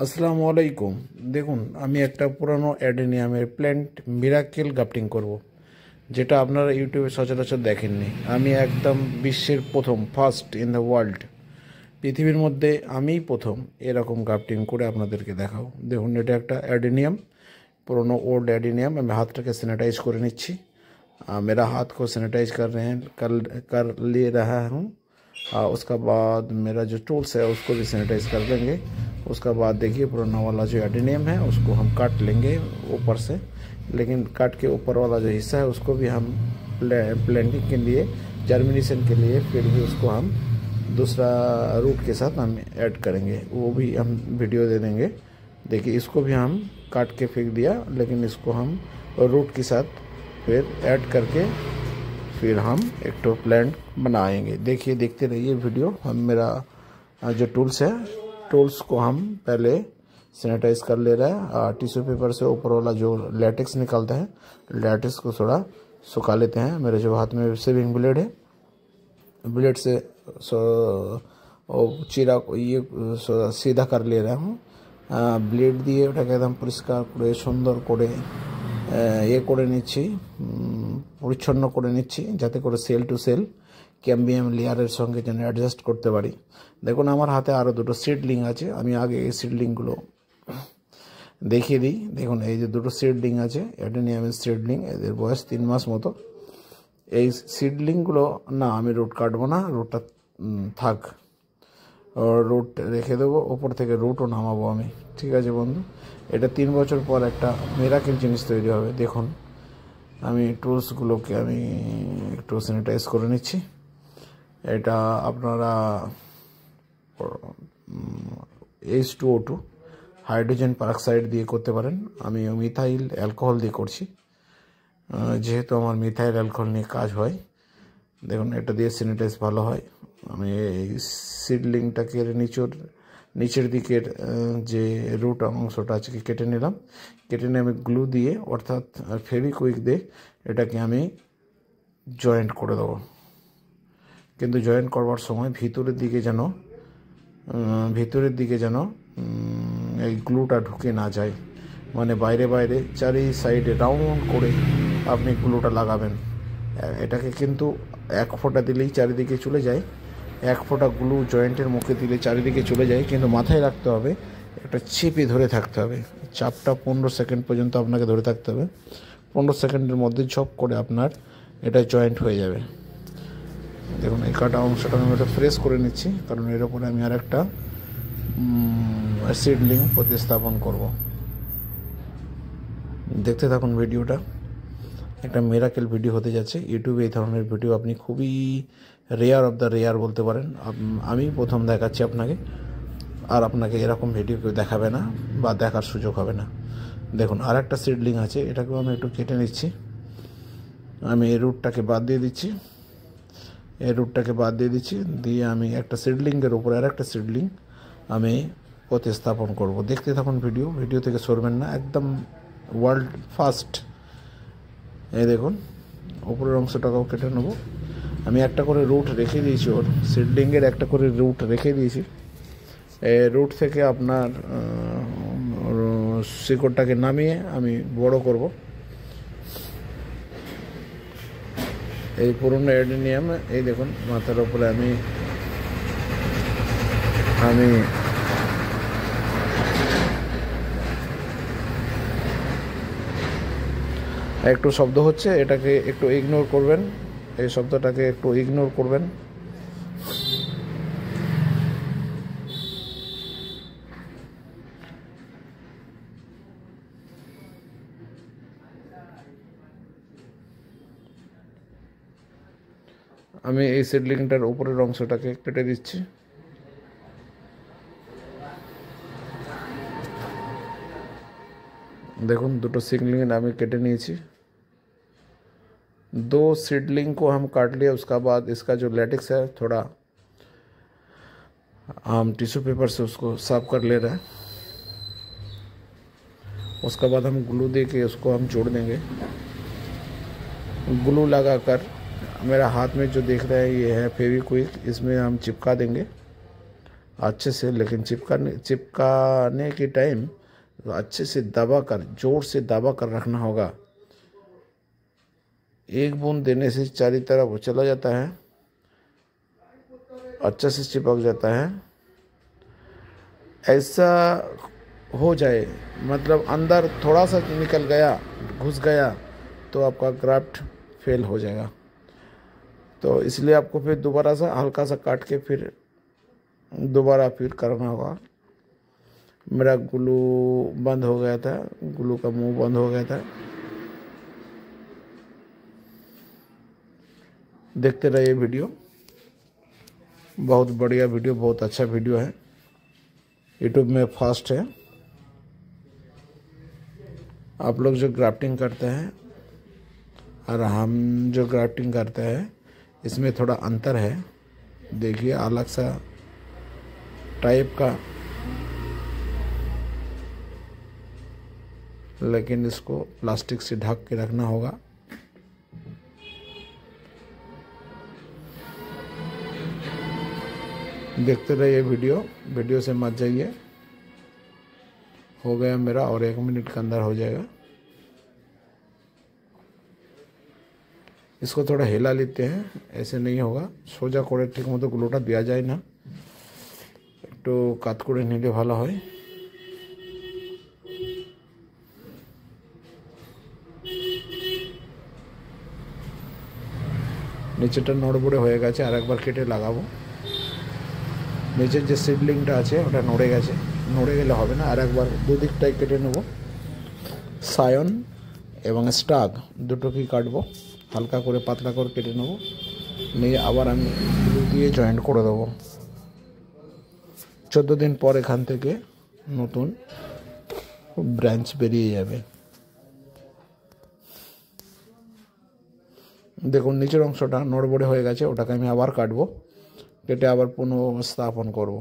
আসসালামু আলাইকুম। দেখুন, আমি একটা পুরানো অ্যাডেনিয়ামের প্ল্যান্ট মিরাকেল গ্রাফটিং করব, যেটা আপনারা ইউটিউবে সচরাচর দেখেননি। আমি একদম বিশ্বের প্রথম, ফার্স্ট ইন দ্য ওয়ার্ল্ড, পৃথিবীর মধ্যে আমিই প্রথম এরকম গ্রাফটিং করে আপনাদেরকে দেখাও। দেখুন, এটা একটা অ্যাডেনিয়াম, पुरानो ओल्ड एडिनियम। मैं हाथ रख के सैनिटाइज कर नीची। मेरा हाथ को सैनिटाइज कर ले रहा हूँ। उसका बाद मेरा जो टूल्स है उसको भी सैनिटाइज कर लेंगे। उसका बाद देखिए, पुराना वाला जो एडिनियम है उसको हम काट लेंगे ऊपर से, लेकिन काट के ऊपर वाला जो हिस्सा है उसको भी हम प्लांटिंग के लिए, जर्मिनेशन के लिए, फिर भी उसको हम दूसरा रूट के साथ हम ऐड करेंगे, वो भी हम वीडियो दे देंगे। देखिए, इसको भी हम काट के फेंक दिया, लेकिन इसको हम रूट के साथ फिर ऐड करके फिर हम एक तो प्लांट बनाएंगे। देखिए, देखते रहिए वीडियो। हम मेरा जो टूल्स है, टूल्स को हम पहले सैनिटाइज कर ले रहा है। टिश्यू पेपर से ऊपर वाला जो लैटेक्स निकलता है, लैटेक्स को थोड़ा सुखा लेते हैं। मेरे जो हाथ में शेविंग ब्लेड है, ब्लेड से चीरा को ये सीधा कर ले रहा हूँ। ব্লেড দিয়ে ওটাকে একদম পরিষ্কার করে সুন্দর করে করে নিচ্ছি, পরিচ্ছন্ন করে নিচ্ছি, যাতে করে সেল টু সেল ক্যাম্বিয়াম লেয়ারের সঙ্গে যেন অ্যাডজাস্ট করতে পারি। দেখুন, আমার হাতে আরও দুটো সিডলিং আছে। আমি আগে এই সিডলিংগুলো দেখিয়ে দিই। দেখুন, এই যে দুটো সিডলিং আছে, অ্যাডেনিয়ামের সিডলিং, এদের বয়স 3 মাস মতো। এই সিডলিংগুলো না, আমি রুট কাটবো না, রুটটা থাক, রুট রেখে দেবো, ওপর থেকে রুটও নামাবো আমি। ঠিক আছে বন্ধু, এটা 3 বছর পর একটা মিরাকেল জিনিস তৈরি হবে। দেখুন, আমি টুলসগুলোকে আমি একটু স্যানিটাইজ করে নিচ্ছি। এটা আপনারা H2O2 হাইড্রোজেন পারঅক্সাইড দিয়ে করতে পারেন। আমি মিথাইল অ্যালকোহল দিয়ে করছি, যেহেতু আমার মিথাইল অ্যালকোহল নিয়ে কাজ হয়। দেখুন, এটা দিয়ে স্যানিটাইজ ভালো হয়। আমি এই সিডলিংটাকে নিচের দিকের যে রুট অংশটা আছে কেটে নিলাম। কেটে নিয়ে আমি গ্লু দিয়ে, অর্থাৎ ফেভিকুইক দিয়ে এটাকে আমি জয়েন্ট করে দেবো। কিন্তু জয়েন্ট করবার সময় ভিতরের দিকে যেন এই গ্লুটা ঢুকে না যায়, মানে বাইরে বাইরে চারি সাইডে রাউন্ড করে আপনি গ্লুটা লাগাবেন। এটাকে কিন্তু 1 ফোঁটা দিলেই চারিদিকে চলে যায়। 1 ফোঁটা গ্লু জয়েন্টের মুখে দিলে চারিদিকে চলে যায়, কিন্তু মাথায় রাখতে হবে একটা চেপে ধরে থাকতে হবে। চাপটা 15 সেকেন্ড পর্যন্ত আপনাকে ধরে থাকতে হবে। 15 সেকেন্ডের মধ্যে ঝপ করে আপনার এটা জয়েন্ট হয়ে যাবে। দেখুন, এই কাটা অংশটা আমি এটা ফ্রেশ করে নিচ্ছি, কারণ এর উপরে আমি আর একটা সিডলিং প্রতিস্থাপন করব। দেখতে থাকুন ভিডিওটা, একটা মিরাকেল ভিডিও হতে যাচ্ছে। ইউটিউবে এই ধরনের ভিডিও আপনি খুবই রেয়ার অফ দ্য রেয়ার বলতে পারেন। আমি প্রথম দেখাচ্ছি আপনাকে, আর আপনাকে এরকম ভিডিও কেউ দেখাবে না বা দেখার সুযোগ হবে না। দেখুন, আর একটা সিডলিং আছে, এটাকেও আমি একটু কেটে নিচ্ছি। আমি এই রুটটাকে বাদ দিয়ে দিচ্ছি, দিয়ে আমি একটা সিডলিংয়ের উপরে আর একটা সিডলিং আমি প্রতিস্থাপন করব। দেখতে থাকুন ভিডিও থেকে সরবেন না, একদম ওয়ার্ল্ড ফার্স্ট। এই দেখুন, উপরের অংশটাকেও কেটে নেব। আমি একটা করে রুট রেখে দিয়েছি, ওর সিডলিংয়ের একটা করে রুট রেখে দিয়েছি। রুট থেকে আপনার শিকড়টাকে নামিয়ে আমি বড় করব। এই পুরনো অ্যাডেনিয়াম, এই দেখুন মাথার উপরে আমি একটু শব্দ হচ্ছে, এটাকে একটু ইগনোর করবেন, এই শব্দটাকে একটু ইগনোর করবেন। আমি এই সিডলিংটার উপরের অংশটাকে কেটে দিচ্ছি। देखुन, दुटो सीडलिंग আমি केटे নিয়েছি। 2 सीडलिंग को हम काट लिया। उसका बाद इसका जो लैटेक्स है, थोड़ा हम टिश्यू पेपर से उसको साफ कर ले रहे हैं। उसका बाद हम ग्लू दे के उसको हम जोड़ देंगे। ग्लू लगाकर मेरा हाथ में जो देख रहे हैं ये है फेविक्विक, इसमें हम चिपका देंगे। अच्छे से, लेकिन चिपकाने के टाइम अच्छे से दबा कर, जोर से दबा कर रखना होगा। एक बूंद देने से चारों तरफ चला जाता है, अच्छे से चिपक जाता है। ऐसा हो जाए, मतलब अंदर थोड़ा सा निकल गया, घुस गया, तो आपका ग्राफ्ट फेल हो जाएगा। तो इसलिए आपको फिर दोबारा सा हल्का सा काट के फिर दोबारा फिर करना होगा। मेरा ग्लू बंद हो गया था, ग्लू का मुंह बंद हो गया था। देखते रहिए वीडियो, बहुत बढ़िया वीडियो, बहुत अच्छा वीडियो है, यूट्यूब में फास्ट है। आप लोग जो ग्राफ्टिंग करते हैं और हम जो ग्राफ्टिंग करते हैं, इसमें थोड़ा अंतर है। देखिए अलग सा टाइप का, लेकिन इसको प्लास्टिक से ढक के रखना होगा। देखते रहिए वीडियो से मत जाइए। हो गया मेरा, और 1 मिनट के अंदर हो जाएगा। इसको थोड़ा हिला लेते हैं, ऐसे नहीं होगा। सोजा करे ठीक मतो ग्लूटा दिया जाए ना, একটু কাত করে নিলে ভালো হয়। নিচেটা নড়বড়ে হয়ে গেছে, আর একবার কেটে লাগাবো। নিচের যে সিডলিংটা আছে ওটা নড়ে গেছে, নড়ে গেলে হবে না, আর একবার দুদিকটাই কেটে নেব। সায়ন এবং স্টাগ দুটোকেই কাটবো, হালকা করে পাতলা করে কেটে নেব, নিয়ে আবার আমি গ্লু দিয়ে জয়েন্ট করে দেবো। 14 दिन পর এখান থেকে নতুন ব্রাঞ্চ বেরিয়ে যাবে। দেখুন নিচের অংশটা নড়বড়ে হয়ে গেছে, ওটাকে আমি আবার কাটবো, কেটে আবার পুনঃস্থাপন করব।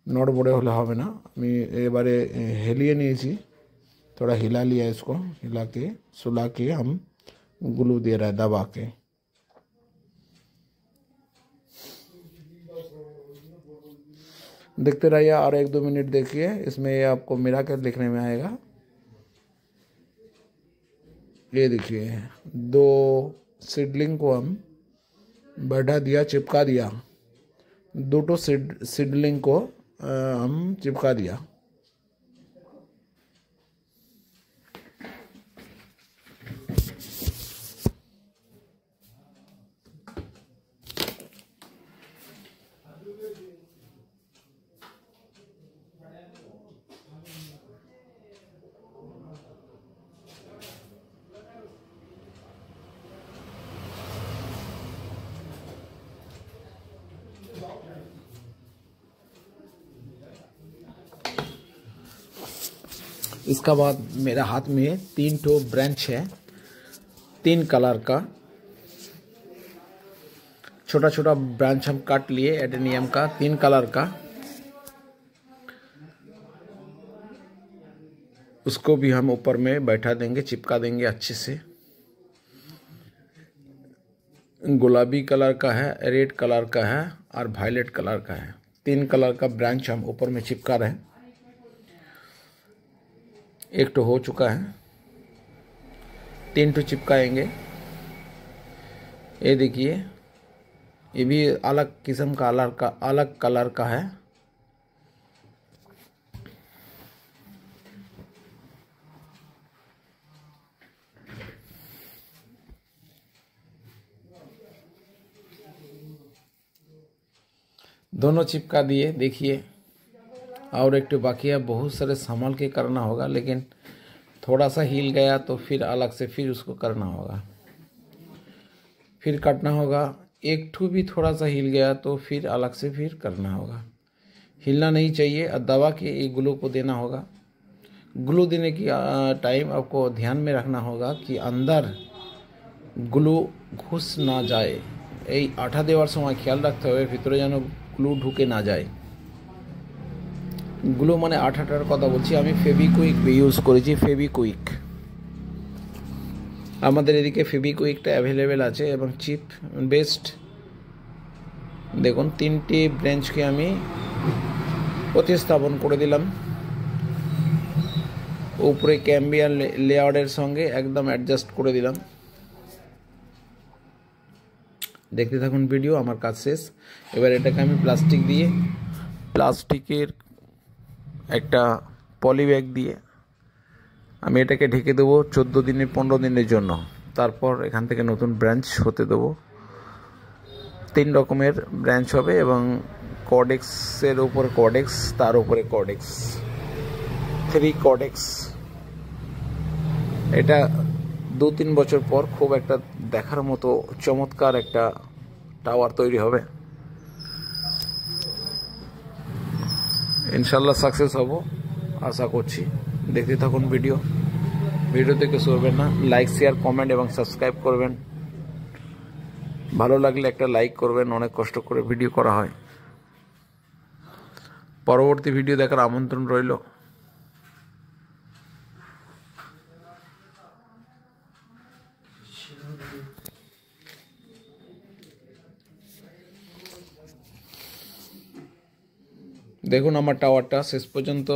নড়বড়ে হলে হবে না। আমি এবারে হেলিয়ে নিয়েছি, थोड़ा हिला लिया, इसको हिला के सुला के हम ग्लू दे रहा है दबा के। देखते रहिए और 1-2 मिनट देखिए, इसमें ये आपको मिराकल दिखने में आएगा। ये देखिए 2 सीडलिंग को हम बैठा दिया, चिपका दिया। 2 सीडलिंग को हम चिपका दिया। इसका बाद मेरा हाथ में 3 ठो ब्रांच है, 3 कलर का। छोटा छोटा ब्रांच हम काट लिए एडेनियम का, 3 कलर का। उसको भी हम ऊपर में बैठा देंगे, चिपका देंगे अच्छे से। गुलाबी कलर का है, रेड कलर का है और वायलेट कलर का है। 3 कलर का ब्रांच हम ऊपर में चिपका रहे हैं। एक तो हो चुका है, 3 तो चिपकाएंगे। ये देखिए, ये भी अलग किस्म का अलग कलर का है। दोनों चिपका दिए। देखिए और एक तो बाकी है, बहुत सारे संभाल के करना होगा, लेकिन थोड़ा सा हिल गया तो फिर अलग से फिर उसको करना होगा, फिर काटना होगा। एक ठू भी थोड़ा सा हिल गया तो फिर अलग से फिर करना होगा। हिलना नहीं चाहिए और दबा के ये ग्लू को देना होगा। ग्लू देने की टाइम आपको ध्यान में रखना होगा कि अंदर ग्लू घुस ना जाए। এই আঠা দেওয়ার সময় খেয়াল রাখতে হবে ভিতরে যেন গ্লু ঢুকে না যায়। গ্লু মানে আঠাটার কথা বলছি আমি, ফেভিকুইক ইউজ করেছি, ফেভিকুইক। আমাদের এদিকে ফেভিকুইকটা অ্যাভেলেবেল আছে এবং চিপ বেস্ট দেখুন 3টি ব্রাঞ্চকে আমি প্রতিস্থাপন করে দিলাম, উপরে ক্যাম্বিয়ার লেয়ারের সঙ্গে একদম অ্যাডজাস্ট করে দিলাম। দেখতে থাকুন ভিডিও, আমার কাজ শেষ। এবার এটাকে আমি প্লাস্টিকের একটা পলি ব্যাগ দিয়ে আমি এটাকে ঢেকে দেবো 14 দিনের 15 দিনের জন্য। তারপর এখান থেকে নতুন ব্রাঞ্চ হতে দেবো। 3 রকমের ব্রাঞ্চ হবে এবং কর্ডেক্সের উপরে কর্ডেক্স, তার উপরে কর্ডেক্স, 3 কর্ডেক্স। এটা 2-3 বছর পর খুব একটা দেখার মতো চমৎকার একটা টাওয়ার তৈরি হবে। ইনশাল্লাহ সাকসেস হব আশা করছি। দেখতে থাকুন ভিডিও থেকে সরবেন না। লাইক, শেয়ার, কমেন্ট এবং সাবস্ক্রাইব করবেন। ভালো লাগলে একটা লাইক করবেন, অনেক কষ্ট করে ভিডিও করা হয়। পরবর্তী ভিডিও দেখার আমন্ত্রণ রইল। দেখুন আমার টাওয়ারটা শেষ পর্যন্ত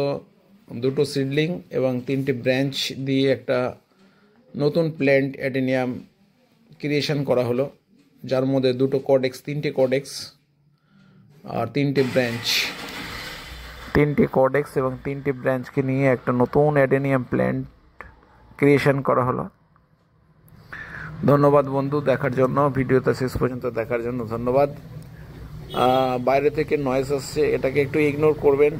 2টো সিডলিং এবং 3টে ব্রাঞ্চ দিয়ে একটা নতুন প্ল্যান্ট অ্যাডেনিয়াম ক্রিয়েশন করা হলো, যার মধ্যে 2টো কর্ডেক্স, 3টে কর্ডেক্স আর 3টে ব্রাঞ্চ। 3টে কর্ডেক্স এবং 3টে ব্রাঞ্চকে নিয়ে একটা নতুন অ্যাডেনিয়াম প্ল্যান্ট ক্রিয়েশন করা হলো। ধন্যবাদ বন্ধু দেখার জন্য, ভিডিওটা শেষ পর্যন্ত দেখার জন্য ধন্যবাদ। বাইরে থেকে নয়েজ আসছে, এটাকে একটু ইগনোর করবেন।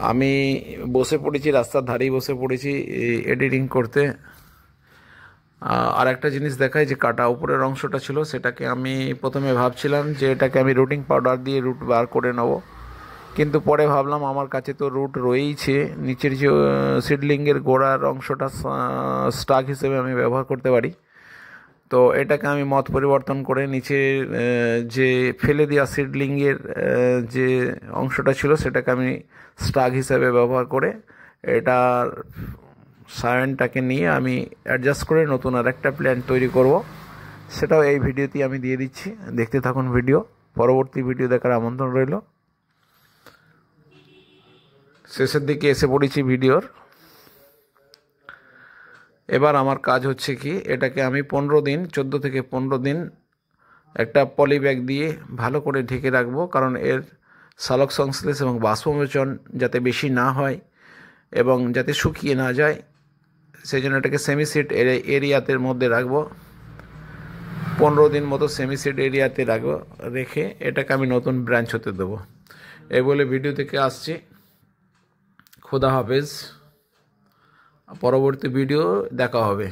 আমি বসে পড়েছি, রাস্তার ধারেই বসে পড়েছি এডিটিং করতে। আর একটা জিনিস দেখাই, যে কাটা উপরের অংশটা ছিল সেটাকে আমি প্রথমে ভাবছিলাম যে এটাকে আমি রুটিং পাউডার দিয়ে রুট বার করে নেব, কিন্তু পরে ভাবলাম আমার কাছে তো রুট রয়েইছে, নিচের যে সিডলিংয়ের গোড়ার অংশটা স্টাক হিসেবে আমি ব্যবহার করতে পারি। তো এটাকে আমি মত পরিবর্তন করে নিচে যে ফেলে দেওয়া সিডলিংয়ের যে অংশটা ছিল সেটাকে আমি স্টাক হিসেবে ব্যবহার করে এটার সায়েনটাকে নিয়ে আমি অ্যাডজাস্ট করে নতুন আর একটা প্ল্যান্ট তৈরি করব। সেটাও এই ভিডিওতেই আমি দিয়ে দিচ্ছি। দেখতে থাকুন ভিডিও, পরবর্তী ভিডিও দেখার আমন্ত্রণ রইল। শেষের দিকে এসে পড়েছি ভিডিওর। এবার আমার কাজ হচ্ছে কি, এটাকে আমি 15 দিন, 14 থেকে 15 দিন একটা পলি ব্যাগ দিয়ে ভালো করে ঢেকে রাখবো, কারণ এর সালোক সংশ্লেষ এবং বাষ্পমোচন যাতে বেশি না হয় এবং যাতে শুকিয়ে না যায়, সেই জন্য এটাকে সেমিসিড এরিয়াতে মধ্যে রাখবো। 15 দিন মতো সেমিসিড এরিয়াতে রেখে এটাকে আমি নতুন ব্রাঞ্চ হতে দেবো। এই বলে ভিডিও থেকে আসছি। খোদা হাফেজ, পরবর্তী ভিডিও দেখা হবে।